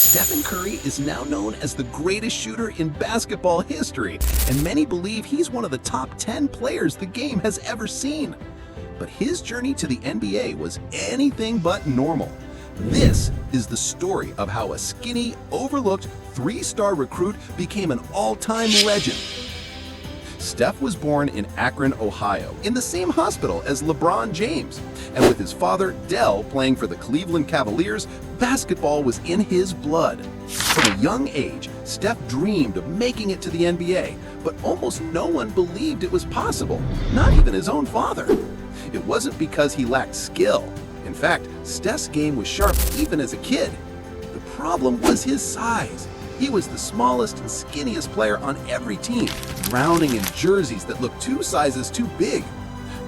Stephen Curry is now known as the greatest shooter in basketball history, and many believe he's one of the top 10 players the game has ever seen. But his journey to the NBA was anything but normal. This is the story of how a skinny, overlooked, three-star recruit became an all-time legend. Steph was born in Akron, Ohio, in the same hospital as LeBron James. And with his father, Dell, playing for the Cleveland Cavaliers, basketball was in his blood. From a young age, Steph dreamed of making it to the NBA, but almost no one believed it was possible, not even his own father. It wasn't because he lacked skill. In fact, Steph's game was sharp even as a kid. The problem was his size. He was the smallest and skinniest player on every team, drowning in jerseys that looked 2 sizes too big.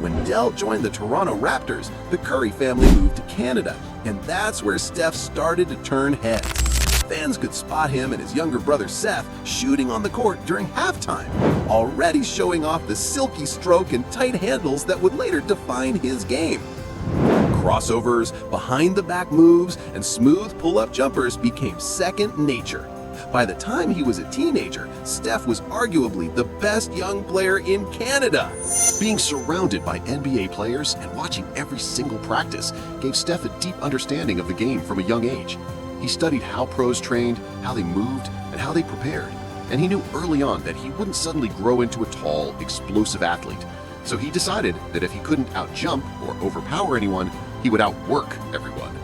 When Dell joined the Toronto Raptors, the Curry family moved to Canada, and that's where Steph started to turn heads. Fans could spot him and his younger brother Seth shooting on the court during halftime, already showing off the silky stroke and tight handles that would later define his game. Crossovers, behind-the-back moves, and smooth pull-up jumpers became second nature. By the time he was a teenager, Steph was arguably the best young player in Canada. Being surrounded by NBA players and watching every single practice gave Steph a deep understanding of the game from a young age. He studied how pros trained, how they moved, and how they prepared. And he knew early on that he wouldn't suddenly grow into a tall, explosive athlete. So he decided that if he couldn't out-jump or overpower anyone, he would outwork everyone.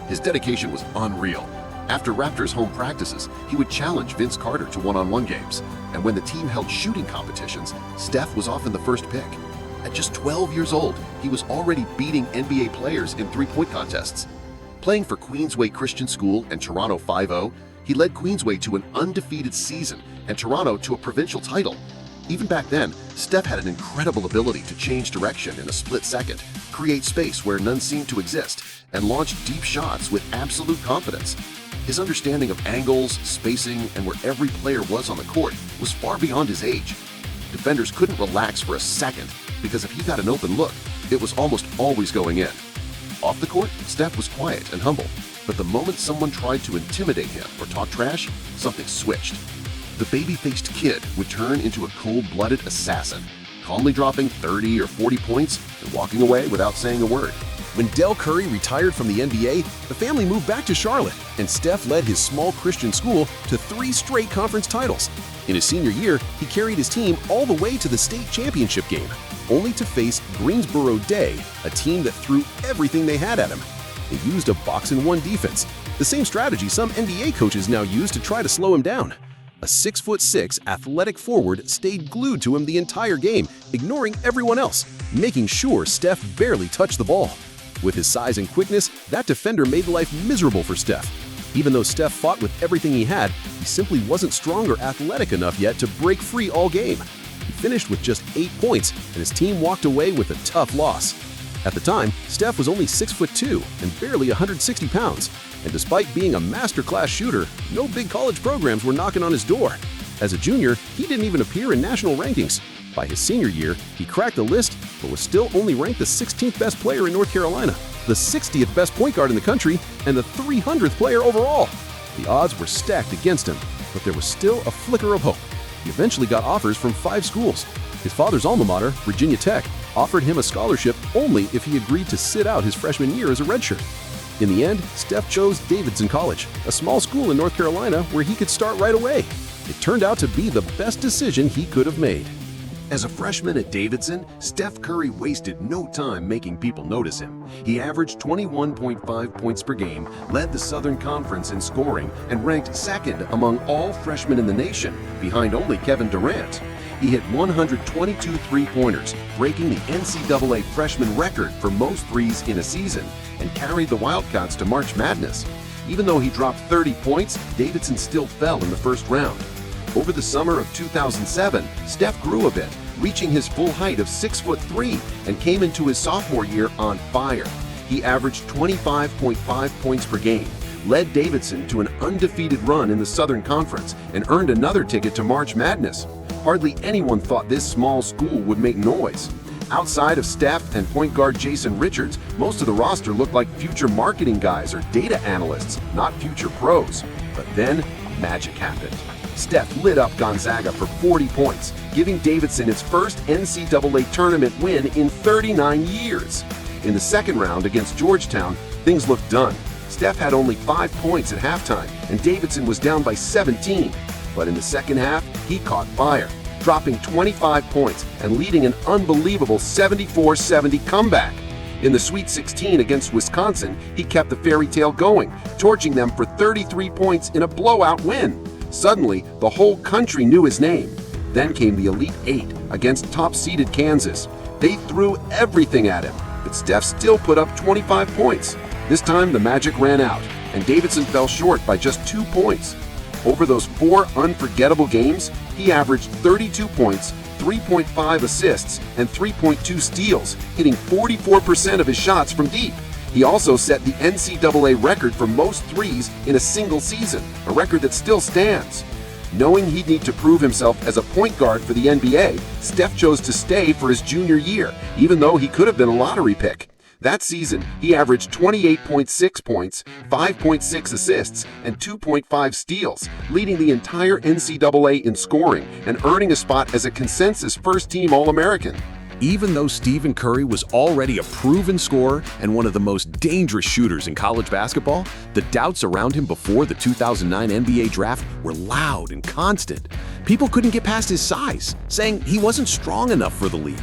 His dedication was unreal. After Raptors home practices, he would challenge Vince Carter to one-on-one games, and when the team held shooting competitions, Steph was often the first pick. At just 12 years old, he was already beating NBA players in three-point contests. Playing for Queensway Christian School and Toronto 5-0, he led Queensway to an undefeated season and Toronto to a provincial title. Even back then, Steph had an incredible ability to change direction in a split second, create space where none seemed to exist, and launch deep shots with absolute confidence. His understanding of angles, spacing, and where every player was on the court was far beyond his age. Defenders couldn't relax for a second because if he got an open look, it was almost always going in. Off the court, Steph was quiet and humble, but the moment someone tried to intimidate him or talk trash, something switched. The baby-faced kid would turn into a cold-blooded assassin, calmly dropping 30 or 40 points and walking away without saying a word. When Del Curry retired from the NBA, the family moved back to Charlotte, and Steph led his small Christian school to 3 straight conference titles. In his senior year, he carried his team all the way to the state championship game, only to face Greensboro Day, a team that threw everything they had at him. They used a box-and-1 defense, the same strategy some NBA coaches now use to try to slow him down. A 6'6" athletic forward stayed glued to him the entire game, ignoring everyone else, making sure Steph barely touched the ball. With his size and quickness, that defender made life miserable for Steph. Even though Steph fought with everything he had, he simply wasn't strong or athletic enough yet to break free all game. He finished with just 8 points, and his team walked away with a tough loss. At the time, Steph was only 6'2" and barely 160 pounds, and despite being a masterclass shooter, no big college programs were knocking on his door. As a junior, he didn't even appear in national rankings. By his senior year, he cracked the list, but was still only ranked the 16th best player in North Carolina, the 60th best point guard in the country, and the 300th player overall. The odds were stacked against him, but there was still a flicker of hope. He eventually got offers from 5 schools. His father's alma mater, Virginia Tech, offered him a scholarship only if he agreed to sit out his freshman year as a redshirt. In the end, Steph chose Davidson College, a small school in North Carolina where he could start right away. It turned out to be the best decision he could have made. As a freshman at Davidson, Steph Curry wasted no time making people notice him. He averaged 21.5 points per game, led the Southern Conference in scoring, and ranked second among all freshmen in the nation, behind only Kevin Durant. He hit 122 three-pointers, breaking the NCAA freshman record for most threes in a season, and carried the Wildcats to March Madness. Even though he dropped 30 points, Davidson still fell in the first round. Over the summer of 2007, Steph grew a bit, reaching his full height of 6'3", and came into his sophomore year on fire. He averaged 25.5 points per game, led Davidson to an undefeated run in the Southern Conference, and earned another ticket to March Madness. Hardly anyone thought this small school would make noise. Outside of Steph and point guard Jason Richards, most of the roster looked like future marketing guys or data analysts, not future pros. But then, magic happened. Steph lit up Gonzaga for 40 points, giving Davidson its first NCAA tournament win in 39 years. In the second round against Georgetown, things looked done. Steph had only 5 points at halftime, and Davidson was down by 17. But in the second half, he caught fire, dropping 25 points and leading an unbelievable 74-70 comeback. In the Sweet 16 against Wisconsin, he kept the fairy tale going, torching them for 33 points in a blowout win. Suddenly, the whole country knew his name. Then came the Elite Eight against top-seeded Kansas. They threw everything at him, but Steph still put up 25 points. This time, the magic ran out, and Davidson fell short by just 2 points. Over those 4 unforgettable games, he averaged 32 points, 3.5 assists, and 3.2 steals, hitting 44% of his shots from deep. He also set the NCAA record for most threes in a single season, a record that still stands. Knowing he'd need to prove himself as a point guard for the NBA, Steph chose to stay for his junior year, even though he could have been a lottery pick. That season, he averaged 28.6 points, 5.6 assists, and 2.5 steals, leading the entire NCAA in scoring and earning a spot as a consensus first-team All-American. Even though Stephen Curry was already a proven scorer and one of the most dangerous shooters in college basketball, the doubts around him before the 2009 NBA draft were loud and constant. People couldn't get past his size, saying he wasn't strong enough for the league.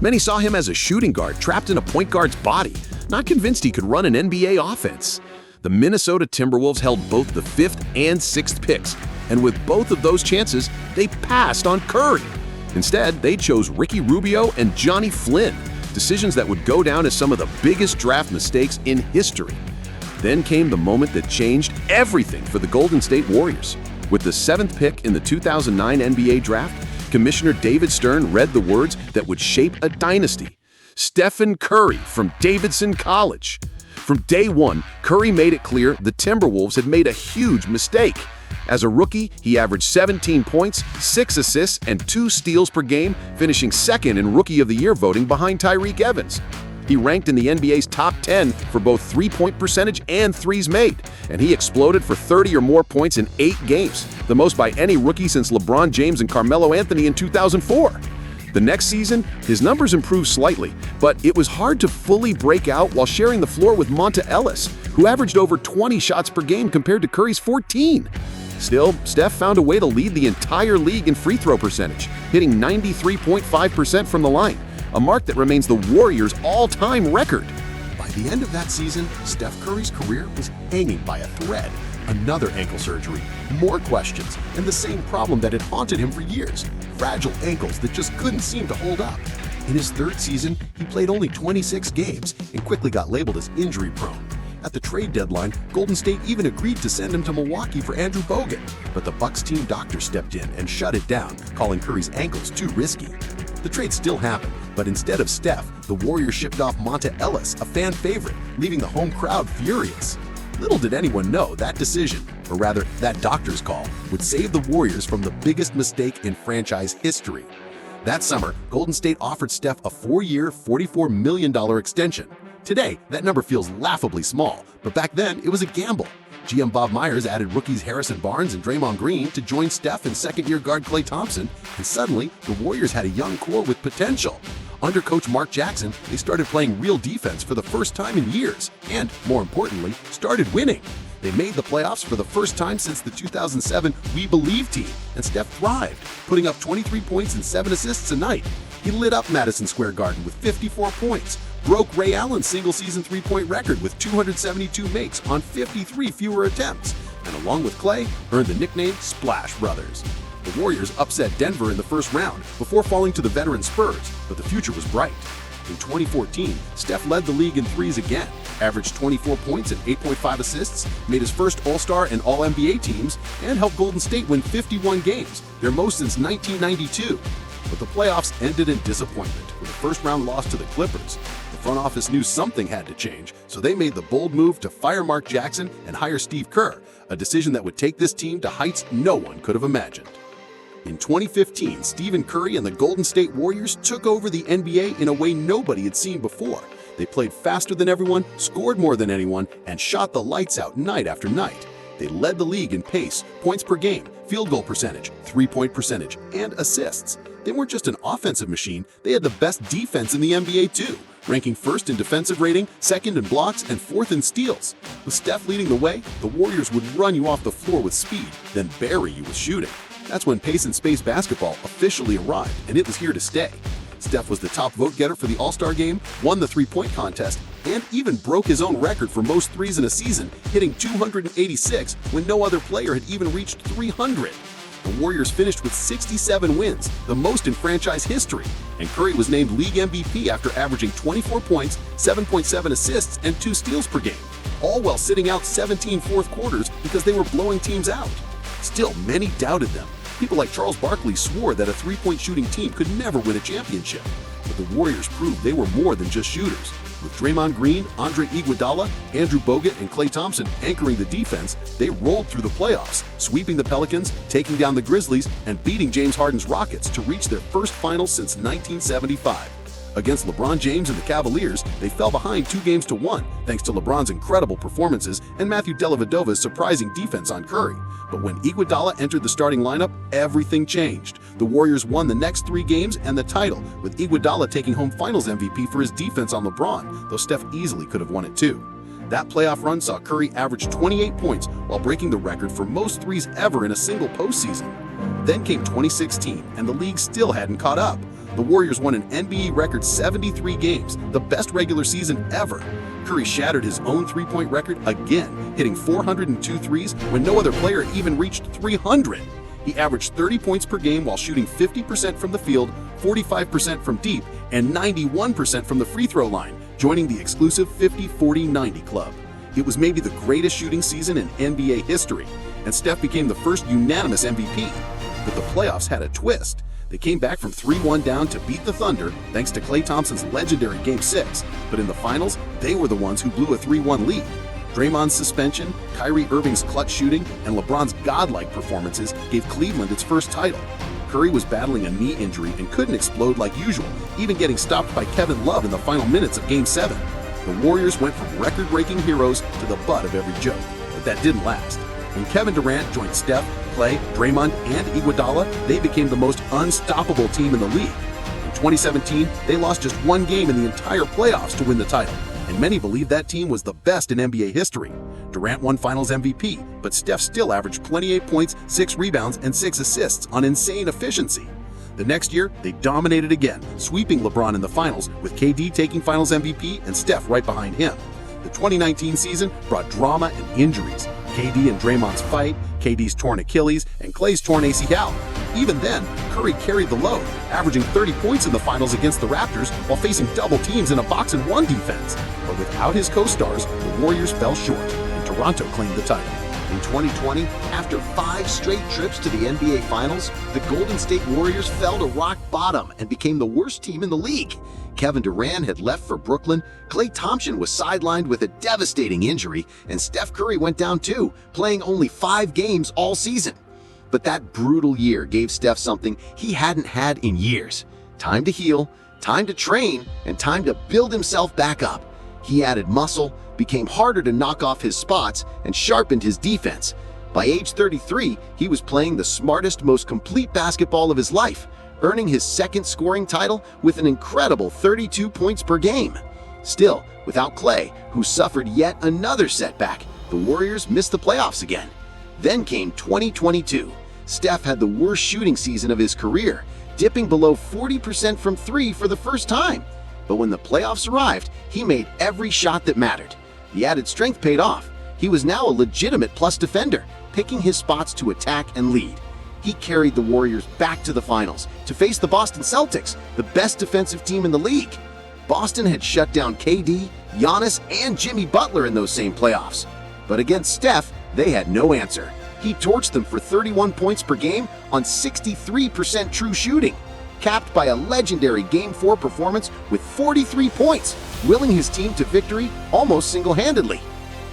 Many saw him as a shooting guard trapped in a point guard's body, not convinced he could run an NBA offense. The Minnesota Timberwolves held both the 5th and 6th picks, and with both of those chances, they passed on Curry. Instead, they chose Ricky Rubio and Johnny Flynn, decisions that would go down as some of the biggest draft mistakes in history. Then came the moment that changed everything for the Golden State Warriors. With the 7th pick in the 2009 NBA draft, Commissioner David Stern read the words that would shape a dynasty: Stephen Curry from Davidson College. From day one, Curry made it clear the Timberwolves had made a huge mistake. As a rookie, he averaged 17 points, 6 assists, and 2 steals per game, finishing second in Rookie of the Year voting behind Tyreke Evans. He ranked in the NBA's top 10 for both three-point percentage and threes made, and he exploded for 30 or more points in 8 games, the most by any rookie since LeBron James and Carmelo Anthony in 2004. The next season, his numbers improved slightly, but it was hard to fully break out while sharing the floor with Monta Ellis, who averaged over 20 shots per game compared to Curry's 14. Still, Steph found a way to lead the entire league in free throw percentage, hitting 93.5% from the line, a mark that remains the Warriors' all-time record. By the end of that season, Steph Curry's career was hanging by a thread. Another ankle surgery, more questions, and the same problem that had haunted him for years: fragile ankles that just couldn't seem to hold up. In his 3rd season, he played only 26 games and quickly got labeled as injury-prone. At the trade deadline, Golden State even agreed to send him to Milwaukee for Andrew Bogut, but the Bucks team doctor stepped in and shut it down, calling Curry's ankles too risky. The trade still happened, but instead of Steph, the Warriors shipped off Monta Ellis, a fan favorite, leaving the home crowd furious. Little did anyone know that decision, or rather, that doctor's call, would save the Warriors from the biggest mistake in franchise history. That summer, Golden State offered Steph a 4-year, $44 million extension. Today, that number feels laughably small, but back then it was a gamble. GM Bob Myers added rookies Harrison Barnes and Draymond Green to join Steph and second-year guard Klay Thompson, and suddenly, the Warriors had a young core with potential. Under coach Mark Jackson, they started playing real defense for the first time in years, and, more importantly, started winning. They made the playoffs for the first time since the 2007 We Believe team, and Steph thrived, putting up 23 points and 7 assists a night. He lit up Madison Square Garden with 54 points, broke Ray Allen's single-season three-point record with 272 makes on 53 fewer attempts, and along with Klay, earned the nickname Splash Brothers. The Warriors upset Denver in the first round before falling to the veteran Spurs, but the future was bright. In 2014, Steph led the league in threes again, averaged 24 points and 8.5 assists, made his first All-Star and All-NBA teams, and helped Golden State win 51 games, their most since 1992. But the playoffs ended in disappointment with a first-round loss to the Clippers. The front office knew something had to change, so they made the bold move to fire Mark Jackson and hire Steve Kerr, a decision that would take this team to heights no one could have imagined. In 2015, Stephen Curry and the Golden State Warriors took over the NBA in a way nobody had seen before. They played faster than everyone, scored more than anyone, and shot the lights out night after night. They led the league in pace, points per game, field goal percentage, three-point percentage, and assists. They weren't just an offensive machine, they had the best defense in the NBA too, ranking first in defensive rating, second in blocks, and fourth in steals. With Steph leading the way, the Warriors would run you off the floor with speed, then bury you with shooting. That's when pace and space basketball officially arrived, and it was here to stay. Steph was the top vote getter for the All-Star game, won the three-point contest, and even broke his own record for most threes in a season, hitting 286 when no other player had even reached 300. The Warriors finished with 67 wins, the most in franchise history, and Curry was named league MVP after averaging 24 points, 7.7 assists, and 2 steals per game, all while sitting out 17 fourth quarters because they were blowing teams out. Still, many doubted them. People like Charles Barkley swore that a three-point shooting team could never win a championship. But the Warriors proved they were more than just shooters. With Draymond Green, Andre Iguodala, Andrew Bogut, and Klay Thompson anchoring the defense, they rolled through the playoffs, sweeping the Pelicans, taking down the Grizzlies, and beating James Harden's Rockets to reach their first finals since 1975. Against LeBron James and the Cavaliers, they fell behind 2-1 thanks to LeBron's incredible performances and Matthew Dellavedova's surprising defense on Curry. But when Iguodala entered the starting lineup, everything changed. The Warriors won the next 3 games and the title, with Iguodala taking home Finals MVP for his defense on LeBron, though Steph easily could have won it too. That playoff run saw Curry average 28 points while breaking the record for most threes ever in a single postseason. Then came 2016, and the league still hadn't caught up. The Warriors won an NBA record 73 games, the best regular season ever. Curry shattered his own three-point record again, hitting 402 threes when no other player even reached 300. He averaged 30 points per game while shooting 50% from the field, 45% from deep, and 91% from the free throw line, joining the exclusive 50-40-90 club. It was maybe the greatest shooting season in NBA history, and Steph became the first unanimous MVP. But the playoffs had a twist. They came back from 3-1 down to beat the Thunder thanks to Klay Thompson's legendary Game 6, but in the finals, they were the ones who blew a 3-1 lead. Draymond's suspension, Kyrie Irving's clutch shooting, and LeBron's godlike performances gave Cleveland its first title. Curry was battling a knee injury and couldn't explode like usual, even getting stopped by Kevin Love in the final minutes of Game 7. The Warriors went from record-breaking heroes to the butt of every joke, but that didn't last. When Kevin Durant joined Steph, Klay, Draymond, and Iguodala, they became the most unstoppable team in the league. In 2017, they lost just 1 game in the entire playoffs to win the title, and many believe that team was the best in NBA history. Durant won Finals MVP, but Steph still averaged 28 points, 6 rebounds, and 6 assists on insane efficiency. The next year, they dominated again, sweeping LeBron in the finals, with KD taking Finals MVP and Steph right behind him. The 2019 season brought drama and injuries. KD and Draymond's fight, KD's torn Achilles, and Klay's torn ACL. Even then, Curry carried the load, averaging 30 points in the finals against the Raptors while facing double teams in a box-and-1 defense. But without his co-stars, the Warriors fell short, and Toronto claimed the title. In 2020, after 5 straight trips to the NBA Finals, the Golden State Warriors fell to rock bottom and became the worst team in the league. Kevin Durant had left for Brooklyn, Klay Thompson was sidelined with a devastating injury, and Steph Curry went down too, playing only 5 games all season. But that brutal year gave Steph something he hadn't had in years. Time to heal, time to train, and time to build himself back up. He added muscle, became harder to knock off his spots, and sharpened his defense. By age 33, he was playing the smartest, most complete basketball of his life, earning his 2nd scoring title with an incredible 32 points per game. Still, without Klay, who suffered yet another setback, the Warriors missed the playoffs again. Then came 2022. Steph had the worst shooting season of his career, dipping below 40% from 3 for the first time. But when the playoffs arrived, he made every shot that mattered. The added strength paid off. He was now a legitimate plus defender, picking his spots to attack and lead. He carried the Warriors back to the finals to face the Boston Celtics, the best defensive team in the league. Boston had shut down KD, Giannis, and Jimmy Butler in those same playoffs. But against Steph, they had no answer. He torched them for 31 points per game on 63% true shooting, capped by a legendary Game 4 performance with 43 points, willing his team to victory almost single-handedly.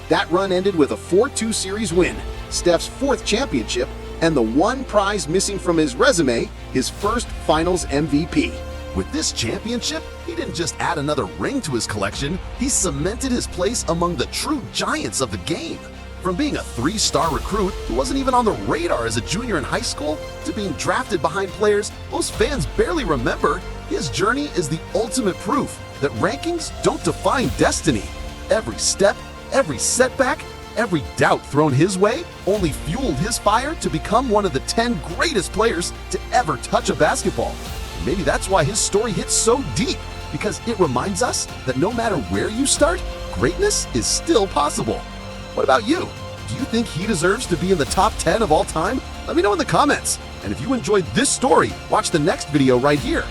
That run ended with a 4-2 series win, Steph's 4th championship, and the one prize missing from his resume, his first Finals MVP. With this championship, he didn't just add another ring to his collection, he cemented his place among the true giants of the game. From being a 3-star recruit who wasn't even on the radar as a junior in high school to being drafted behind players most fans barely remember, his journey is the ultimate proof that rankings don't define destiny. Every step, every setback, every doubt thrown his way only fueled his fire to become one of the 10 greatest players to ever touch a basketball. Maybe that's why his story hits so deep, because it reminds us that no matter where you start, greatness is still possible. What about you? Do you think he deserves to be in the top 10 of all time? Let me know in the comments. And if you enjoyed this story, watch the next video right here.